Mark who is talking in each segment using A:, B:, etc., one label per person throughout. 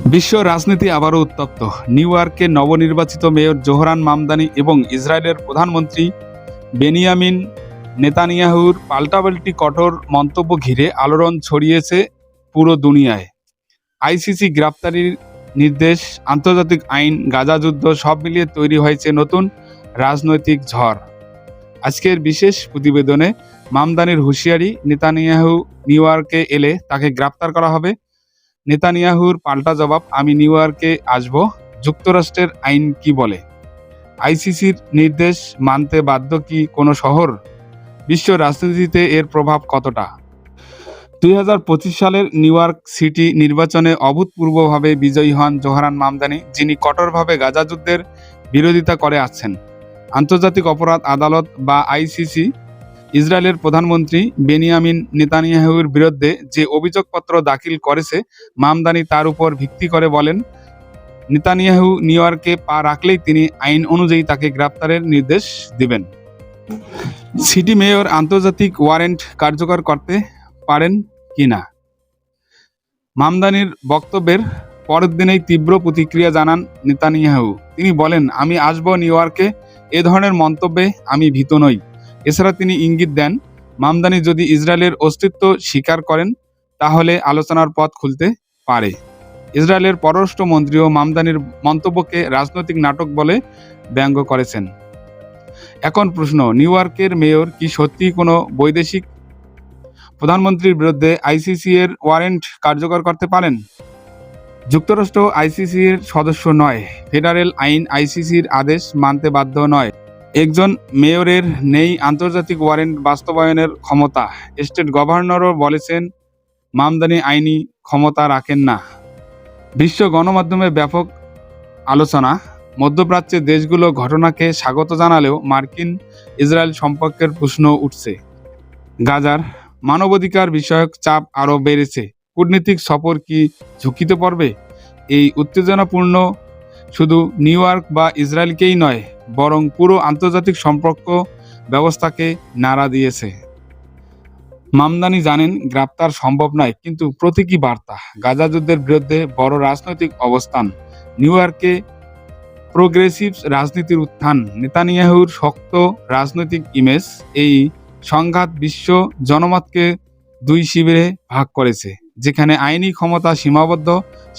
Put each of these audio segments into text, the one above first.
A: বিশ্ব রাজনীতি আবারও উত্তপ্ত। নিউ ইয়র্কে নবনির্বাচিত মেয়র জোহরান মামদানি এবং ইসরায়েলের প্রধানমন্ত্রী বেনিয়ামিন নেতানিয়াহুর পাল্টাপাল্টি কঠোর মন্তব্য ঘিরে আলোড়ন ছড়িয়েছে পুরো দুনিয়ায়। আইসিসি গ্রেপ্তারির নির্দেশ, আন্তর্জাতিক আইন, গাজা যুদ্ধ সব মিলিয়ে তৈরি হয়েছে নতুন রাজনৈতিক ঝড়। আজকের বিশেষ প্রতিবেদনে মামদানির হুঁশিয়ারি, নেতানিয়াহু নিউ ইয়র্কে এলে তাকে গ্রেপ্তার করা হবে, নেতানিয়াহুর পাল্টা জবাব, আমি নিউ ইয়র্কে আসব, যুক্তরাষ্ট্রের আইন কি বলে, আইসিসির নির্দেশ মানতে বাধ্য কি কোনো শহর, বিশ্ব রাজনীতিতে এর প্রভাব কতটা। 2025 সালের নিউ ইয়র্ক সিটি নির্বাচনে অভূতপূর্বভাবে বিজয়ী হন জোহরান মামদানি, যিনি কঠোরভাবে গাজা যুদ্ধের বিরোধিতা করে আসছেন। আন্তর্জাতিক অপরাধ আদালত বা আইসিসি ইসরায়েলের প্রধানমন্ত্রী বেনিয়ামিন নেতানিয়াহুর বিরুদ্ধে যে অভিযোগপত্র দাখিল করেছে, মামদানি তার উপর ভিত্তি করে বলেন, নেতানিয়াহু নিউ ইয়র্কে পা রাখলেই তিনি আইন অনুযায়ী তাকে গ্রেপ্তারের নির্দেশ দিবেন। সিটি মেয়র আন্তর্জাতিক ওয়ারেন্ট কার্যকর করতে পারেন কিনা। মামদানির বক্তব্যের পরের দিনেই তীব্র প্রতিক্রিয়া জানান নেতানিয়াহু। তিনি বলেন, আমি আসব নিউ ইয়র্কে, এ ধরনের মন্তব্যে আমি ভীত নই। এছাড়া তিনি ইঙ্গিত দেন, মামদানি যদি ইসরায়েলের অস্তিত্ব স্বীকার করেন তাহলে আলোচনার পথ খুলতে পারে। ইসরায়েলের পররাষ্ট্রমন্ত্রীও মামদানির মন্তব্যকে রাজনৈতিক নাটক বলে ব্যঙ্গ করেছেন। এখন প্রশ্ন, নিউ ইয়র্কের মেয়র কি সত্যিই কোনো বৈদেশিক প্রধানমন্ত্রীর বিরুদ্ধে আইসিসি এর ওয়ারেন্ট কার্যকর করতে পারেন? যুক্তরাষ্ট্র আইসিসি এর সদস্য নয়, ফেডারেল আইন আইসিসির আদেশ মানতে বাধ্য নয়। একজন মেয়রের নেই আন্তর্জাতিক ওয়ারেন্ট বাস্তবায়নের ক্ষমতা। স্টেট গভর্নরও বলেছেন, মামদানি আইনি ক্ষমতা রাখেন না। বিশ্ব গণমাধ্যমে ব্যাপক আলোচনা। মধ্যপ্রাচ্যের দেশগুলো ঘটনাকে স্বাগত জানালেও মার্কিন ইসরায়েল সম্পর্কের প্রশ্ন উঠছে। গাজার মানবাধিকার বিষয়ক চাপ আরও বেড়েছে। কূটনীতিক সফর কি ঝুঁকিতে পড়বে? এই উত্তেজনাপূর্ণ শুধু নিউ ইয়র্ক বা ইসরায়েলকেই নয়, বরং পুরো আন্তর্জাতিক সম্পর্ক ব্যবস্থাকে নাড়া দিয়েছে। মামদানি জানেন গ্রেপ্তার সম্ভব নয়, কিন্তু প্রতীকী বার্তা। গাজা যুদ্ধের বিরুদ্ধে বড় রাজনৈতিক অবস্থান। নিউ ইয়র্কে প্রোগ্রেসিভ রাজনীতির উত্থান। নেতানিয়াহুর শক্ত রাজনৈতিক ইমেজ। এই সংঘাত বিশ্ব জনমতকে দুই শিবিরে ভাগ করেছে। যেখানে আইনি ক্ষমতা সীমাবদ্ধ,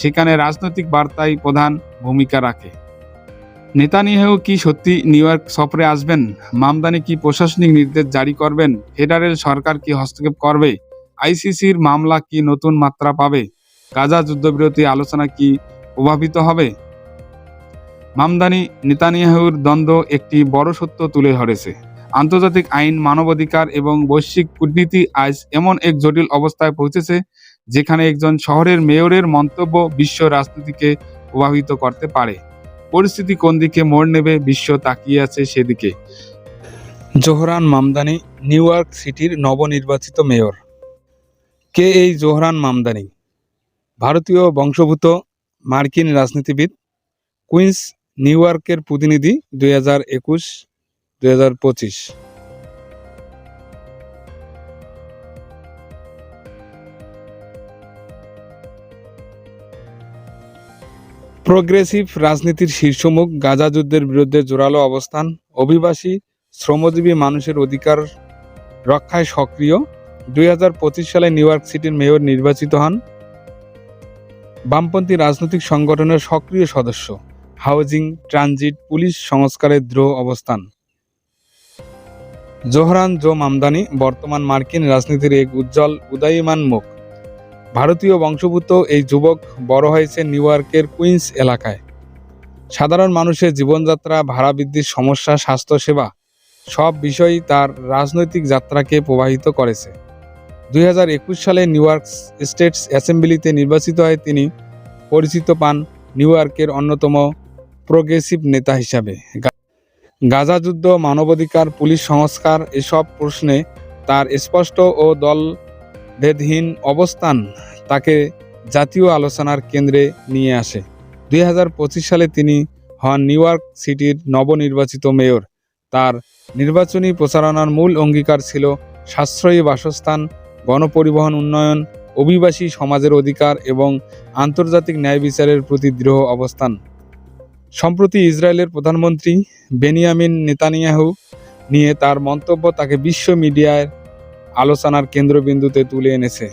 A: সেখানে রাজনৈতিক বার্তাই প্রধান ভূমিকা রাখে। নেতানিয়াহু কি সত্যি নিউ ইয়র্ক সফরে আসবেন? মামদানি কি প্রশাসনিক নির্দেশ জারি করবেন? ফেডারেল সরকার কি হস্তক্ষেপ করবে? আইসিসির মামলা কি নতুন মাত্রা পাবে? গাজা যুদ্ধবিরতি আলোচনা কি প্রভাবিত হবে? মামদানি নেতানিয়াহুর দ্বন্দ্ব একটি বড় সত্য তুলে ধরেছে। আন্তর্জাতিক আইন, মানবাধিকার এবং বৈশ্বিক কূটনীতি আজ এমন এক জটিল অবস্থায় পৌঁছেছে, যেখানে একজন শহরের মেয়রের মন্তব্য বিশ্ব রাজনীতিকে প্রভাবিত করতে পারে। পরিস্থিতি কোন দিকে মোড় নেবে, বিশ্ব তাকিয়ে আছে সেদিকে। জোহরান মামদানি নিউ ইয়র্ক সিটির নবনির্বাচিত মেয়র। কে এই জোহরান মামদানি? ভারতীয় বংশোদ্ভূত মার্কিন রাজনীতিবিদ, কুইন্স নিউ ইয়র্কের প্রতিনিধি 2021-2025। প্রোগ্রেসিভ রাজনীতির শীর্ষমুখ। গাজা যুদ্ধের বিরুদ্ধে জোরালো অবস্থান। অভিবাসী শ্রমজীবী মানুষের অধিকার রক্ষায় সক্রিয়। 2025 সালে নিউ ইয়র্ক সিটির মেয়র নির্বাচিত হন। বামপন্থী রাজনৈতিক সংগঠনের সক্রিয় সদস্য। হাউজিং, ট্রানজিট, পুলিশ সংস্কারের দৃঢ় অবস্থান। জোহরান জো মামদানি বর্তমান মার্কিন রাজনীতির এক উজ্জ্বল উদীয়মান মুখ। ভারতীয় বংশোদ্ভূত এই যুবক বড় হয়েছে নিউ ইয়র্কের কুইন্স এলাকায়। সাধারণ মানুষের জীবনযাত্রা, ভাড়া বৃদ্ধির সমস্যা, স্বাস্থ্যসেবা সব বিষয়ই তার রাজনৈতিক যাত্রাকে প্রভাবিত করেছে। 2021 সালে নিউ ইয়র্ক স্টেট অ্যাসেম্বলিতে নির্বাচিত হয়ে তিনি পরিচিত পান নিউ ইয়র্কের অন্যতম প্রোগ্রেসিভ নেতা হিসাবে। গাজা যুদ্ধ, মানবাধিকার, পুলিশ সংস্কার এসব প্রশ্নে তার স্পষ্ট ও দলভেদহীন অবস্থান তাকে জাতীয় আলোচনার কেন্দ্রে নিয়ে আসে। 2025 সালে তিনি হন নিউ ইয়র্ক সিটির নবনির্বাচিত মেয়র। তার নির্বাচনী প্রচারণার মূল অঙ্গীকার ছিল সাশ্রয়ী বাসস্থান, গণপরিবহন উন্নয়ন অভিবাসী সমাজের অধিকার এবং আন্তর্জাতিক ন্যায় বিচারের প্রতি দৃঢ় অবস্থান। সম্প্রতি ইসরায়েলের প্রধানমন্ত্রী বেনিয়ামিন নেতানিয়াহু নিয়ে তার মন্তব্য তাকে বিশ্ব মিডিয়ার আলোচনার কেন্দ্রবিন্দুতে তুলে এনেছে।